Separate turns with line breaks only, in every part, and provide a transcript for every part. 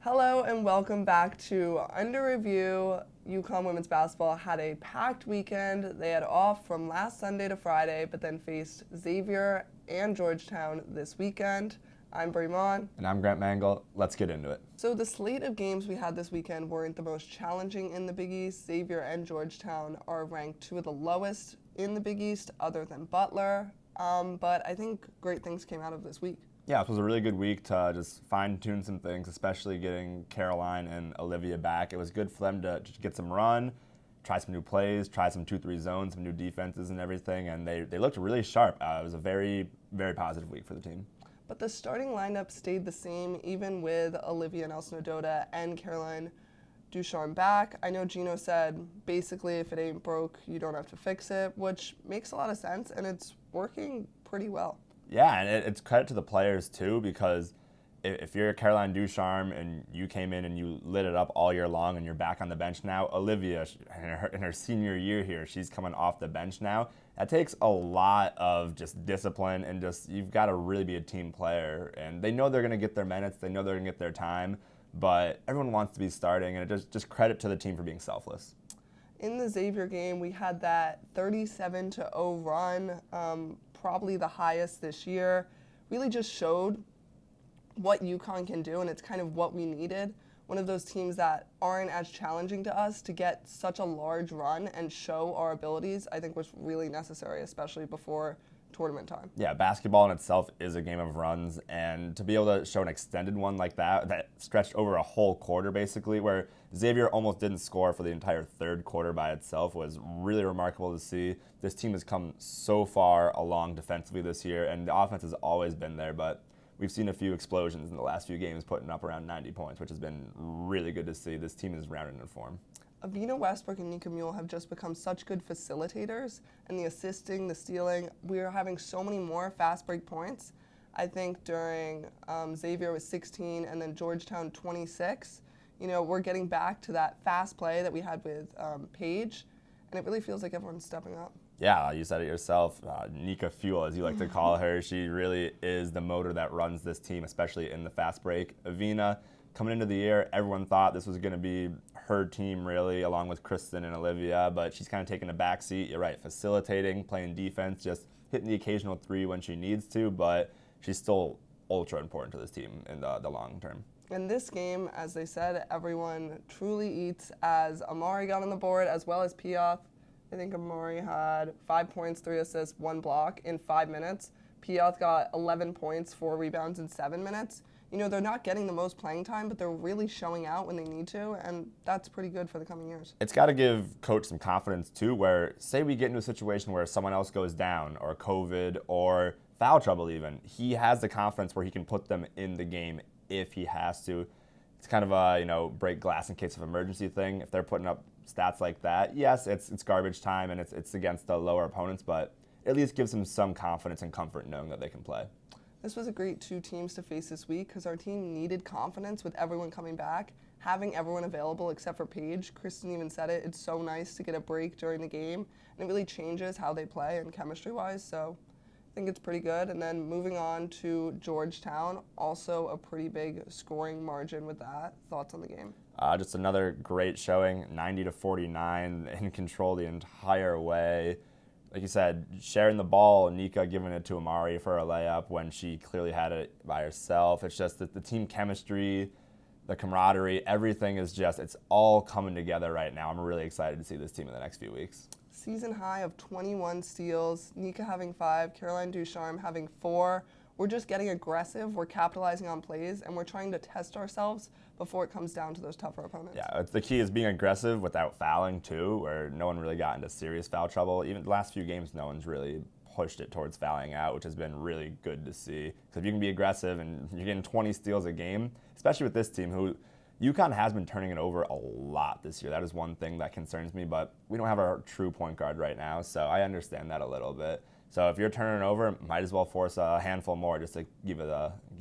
Hello and welcome back to Under Review. UConn women's basketball had a packed weekend. They had off from last Sunday to Friday, but then faced Xavier and Georgetown this weekend. I'm Brie Mon.
And I'm Grant Mangle. Let's get into it.
So the slate of games we had this weekend weren't the most challenging in the Big East. Xavier and Georgetown are ranked two of the lowest in the Big East, other than Butler. But I think great things came out of this week.
Yeah, it was a really good week to just fine-tune some things, especially getting Caroline and Olivia back. It was good for them to just get some run, try some new plays, try some 2-3 zones, some new defenses and everything, and they looked really sharp. It was a very, very positive week for the team.
But the starting lineup stayed the same, even with Olivia Nelson-Ododa and Caroline Ducharme back. I know Gino said, basically, if it ain't broke, you don't have to fix it, which makes a lot of sense, and it's working pretty well.
Yeah, and it's credit to the players, too, because if you're Caroline Ducharme and you came in and you lit it up all year long and you're back on the bench now, Olivia, in her senior year here, she's coming off the bench now. That takes a lot of just discipline and just you've got to really be a team player. And they know they're going to get their minutes. They know they're going to get their time. But everyone wants to be starting, and it just credit to the team for being selfless.
In the Xavier game, we had that 37-0 run, probably the highest this year. Really just showed what UConn can do, and it's kind of what we needed. One of those teams that aren't as challenging to us to get such a large run and show our abilities, I think was really necessary, especially before tournament time.
Yeah, basketball in itself is a game of runs, and to be able to show an extended one like that stretched over a whole quarter basically, where Xavier almost didn't score for the entire third quarter by itself, was really remarkable to see. This team has come so far along defensively this year, and the offense has always been there, but we've seen a few explosions in the last few games, putting up around 90 points, which has been really good to see. This team is rounded in form.
Avina Westbrook and Nika Mule have just become such good facilitators, and the assisting, the stealing, we're having so many more fast break points. I think during Xavier was 16 and then Georgetown 26. You know, we're getting back to that fast play that we had with Paige, and it really feels like everyone's stepping up.
Yeah, you said it yourself. Nika Fuel, as you like to call her, she really is the motor that runs this team, especially in the fast break. Avina, coming into the year, everyone thought this was going to be her team, really, along with Kristen and Olivia, but she's kind of taking a back seat. You're right, facilitating, playing defense, just hitting the occasional three when she needs to, but she's still ultra important to this team in the long term.
In this game, as they said, everyone truly eats, as Amari got on the board, as well as Piaf. I think Amari had 5 points, 3 assists, 1 block in 5 minutes. Piaf got 11 points, 4 rebounds in 7 minutes. You know, they're not getting the most playing time, but they're really showing out when they need to, and that's pretty good for the coming years.
It's got to give coach some confidence, too, where say we get into a situation where someone else goes down or COVID or foul trouble even, he has the confidence where he can put them in the game if he has to. It's kind of a, break glass in case of emergency thing. If they're putting up stats like that, yes, it's garbage time and it's against the lower opponents, but at least gives them some confidence and comfort knowing that they can play.
This was a great 2 teams to face this week because our team needed confidence with everyone coming back, having everyone available except for Paige. Kristen even said it. It's so nice to get a break during the game, and it really changes how they play and chemistry-wise, so I think it's pretty good. And then moving on to Georgetown, also a pretty big scoring margin with that. Thoughts on the game?
Just another great showing, 90-49, in control the entire way. Like you said, sharing the ball, Nika giving it to Amari for a layup when she clearly had it by herself. It's just that the team chemistry, the camaraderie, everything is it's all coming together right now. I'm really excited to see this team in the next few weeks.
Season high of 21 steals, Nika having 5, Caroline Ducharme having 4. We're just getting aggressive, we're capitalizing on plays, and we're trying to test ourselves before it comes down to those tougher opponents.
Yeah, the key is being aggressive without fouling too, where no one really got into serious foul trouble. Even the last few games, no one's really pushed it towards fouling out, which has been really good to see. Because if you can be aggressive and you're getting 20 steals a game, especially with this team who UConn has been turning it over a lot this year. That is one thing that concerns me, but we don't have our true point guard right now, so I understand that a little bit. So if you're turning it over, might as well force a handful more just to give you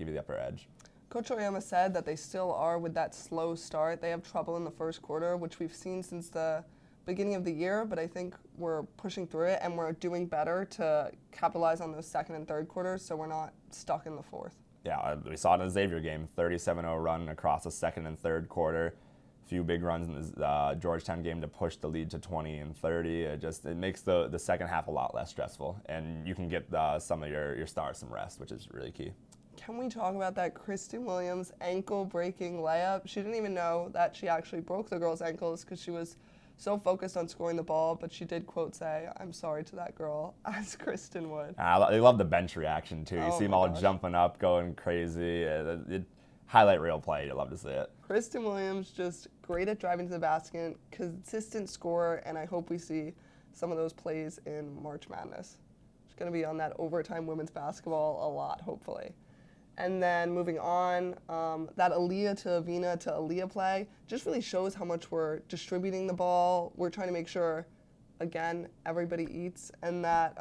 the upper edge.
Coach Oyama said that they still are with that slow start. They have trouble in the first quarter, which we've seen since the beginning of the year, but I think we're pushing through it and we're doing better to capitalize on those second and third quarters so we're not stuck in the fourth.
Yeah, we saw it in the Xavier game, 37-0 run across the second and third quarter. A few big runs in the Georgetown game to push the lead to 20 and 30. It makes the second half a lot less stressful, and you can get some of your stars some rest, which is really key.
Can we talk about that Kristen Williams ankle-breaking layup? She didn't even know that she actually broke the girl's ankles because she was so focused on scoring the ball, but she did quote say, "I'm sorry to that girl," as Kristen would.
They love the bench reaction, too. You see them all jumping up, going crazy. Highlight reel play. You love to see it.
Kristen Williams just great at driving to the basket, consistent scorer, and I hope we see some of those plays in March Madness. She's going to be on that overtime women's basketball a lot, hopefully. And then moving on, that Aaliyah to Avina to Aaliyah play just really shows how much we're distributing the ball. We're trying to make sure, again, everybody eats and that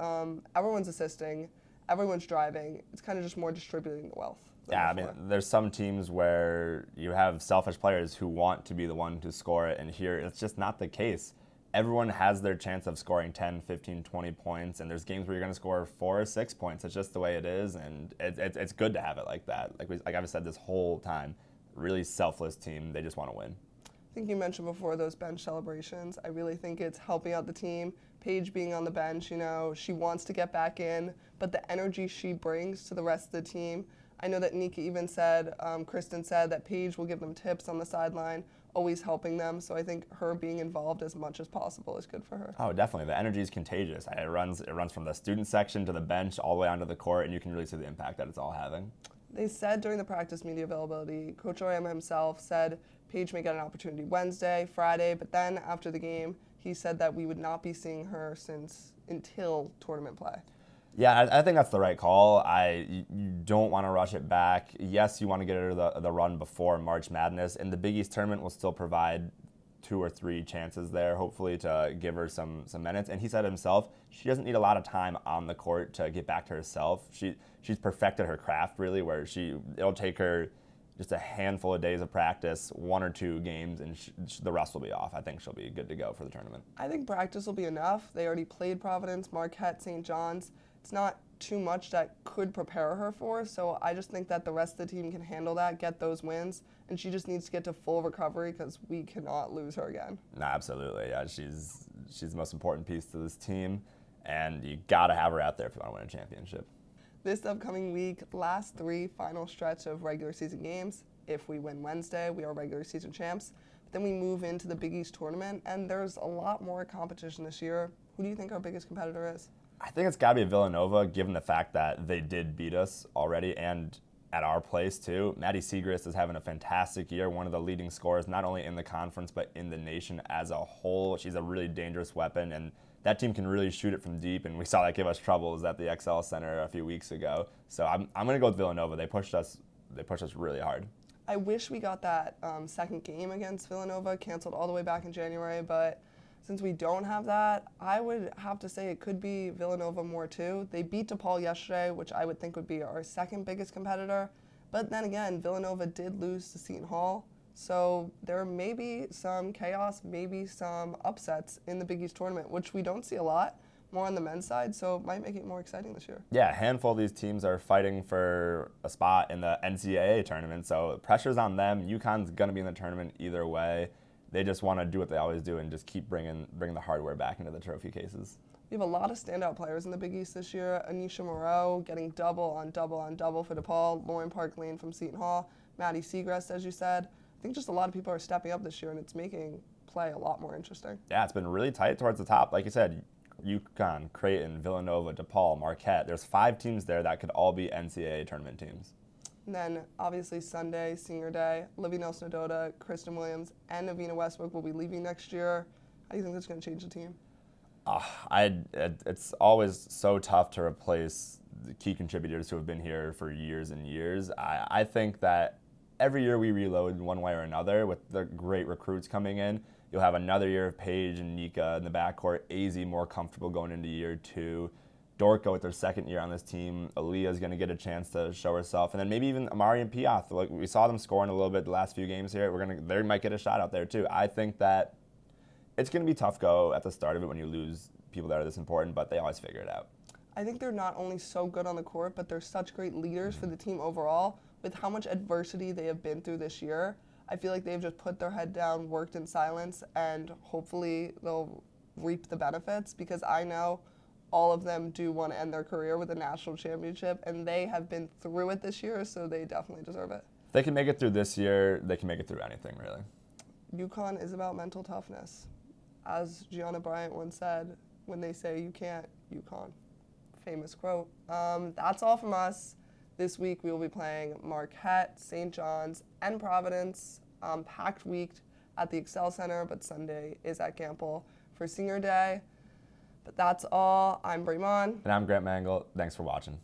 everyone's assisting, everyone's driving. It's kind of just more distributing the wealth.
Yeah, I mean, there's some teams where you have selfish players who want to be the one to score it, and here it's just not the case. Everyone has their chance of scoring 10, 15, 20 points, and there's games where you're going to score 4 or 6 points. It's just the way it is, and it's good to have it like that. Like I've said this whole time, really selfless team. They just want to win.
I think you mentioned before those bench celebrations. I really think it's helping out the team. Paige being on the bench, she wants to get back in, but the energy she brings to the rest of the team. I know that Nika even said, Kristen said that Paige will give them tips on the sideline, always helping them. So I think her being involved as much as possible is good for her.
Oh, definitely. The energy is contagious. It runs from the student section to the bench all the way onto the court, and you can really see the impact that it's all having.
They said during the practice media availability, Coach Oyama himself said Paige may get an opportunity Wednesday, Friday, but then after the game, he said that we would not be seeing her until tournament play.
Yeah, I think that's the right call. You don't want to rush it back. Yes, you want to get her the run before March Madness, and the Big East tournament will still provide 2 or 3 chances there, hopefully, to give her some minutes. And he said himself, she doesn't need a lot of time on the court to get back to herself. She's perfected her craft, really, where it'll take her just a handful of days of practice, 1 or 2 games, and the rest will be off. I think she'll be good to go for the tournament.
I think practice will be enough. They already played Providence, Marquette, St. John's. It's not too much that could prepare her for, so I just think that the rest of the team can handle that, get those wins, and she just needs to get to full recovery because we cannot lose her again.
No, absolutely. Yeah, she's the most important piece to this team, and you got to have her out there if you want to win a championship.
This upcoming week, last 3 final stretch of regular season games. If we win Wednesday, we are regular season champs. But then we move into the Big East tournament, and there's a lot more competition this year. Who do you think our biggest competitor is?
I think it's got to be Villanova, given the fact that they did beat us already and at our place, too. Maddie Siegrist is having a fantastic year, one of the leading scorers, not only in the conference, but in the nation as a whole. She's a really dangerous weapon, and that team can really shoot it from deep, and we saw that give us troubles at the XL Center a few weeks ago. So I'm going to go with Villanova. They pushed us really hard.
I wish we got that second game against Villanova canceled all the way back in January, but since we don't have that, I would have to say it could be Villanova more too. They beat DePaul yesterday, which I would think would be our second biggest competitor. But then again, Villanova did lose to Seton Hall. So there may be some chaos, maybe some upsets in the Big East tournament, which we don't see a lot, more on the men's side, so it might make it more exciting this year.
Yeah, a handful of these teams are fighting for a spot in the NCAA tournament, so pressure's on them. UConn's going to be in the tournament either way. They just want to do what they always do and just keep bringing the hardware back into the trophy cases.
We have a lot of standout players in the Big East this year. Anisha Moreau getting double on double for DePaul. Lauren Park Lane from Seton Hall. Maddie Siegrist, as you said. I think just a lot of people are stepping up this year, and it's making play a lot more interesting.
Yeah, it's been really tight towards the top. Like you said, UConn, Creighton, Villanova, DePaul, Marquette. There's 5 teams there that could all be NCAA tournament teams.
And then, obviously, Sunday, senior day, Livy Nelson-Ododa, Kristen Williams, and Avina Westbrook will be leaving next year. How do you think that's going to change the team?
It's always so tough to replace the key contributors who have been here for years and years. I think that every year we reload in one way or another with the great recruits coming in. You'll have another year of Paige and Nika in the backcourt, AZ more comfortable going into year 2. Dorka with their second year on this team. Aaliyah is going to get a chance to show herself. And then maybe even Amari and Piath. Like, we saw them scoring a little bit the last few games here. They might get a shot out there too. I think that it's going to be tough go at the start of it when you lose people that are this important, but they always figure it out.
I think they're not only so good on the court, but they're such great leaders for the team overall. With how much adversity they have been through this year, I feel like they've just put their head down, worked in silence, and hopefully they'll reap the benefits, because I know all of them do want to end their career with a national championship, and they have been through it this year, so they definitely deserve it.
If they can make it through this year, they can make it through anything, really.
UConn is about mental toughness. As Gianna Bryant once said, when they say you can't, UConn. Famous quote. That's all from us. This week we will be playing Marquette, St. John's, and Providence. Packed week at the Excel Center, but Sunday is at Gamble for Senior Day. But that's all. I'm Bremon.
And I'm Grant Mangle. Thanks for watching.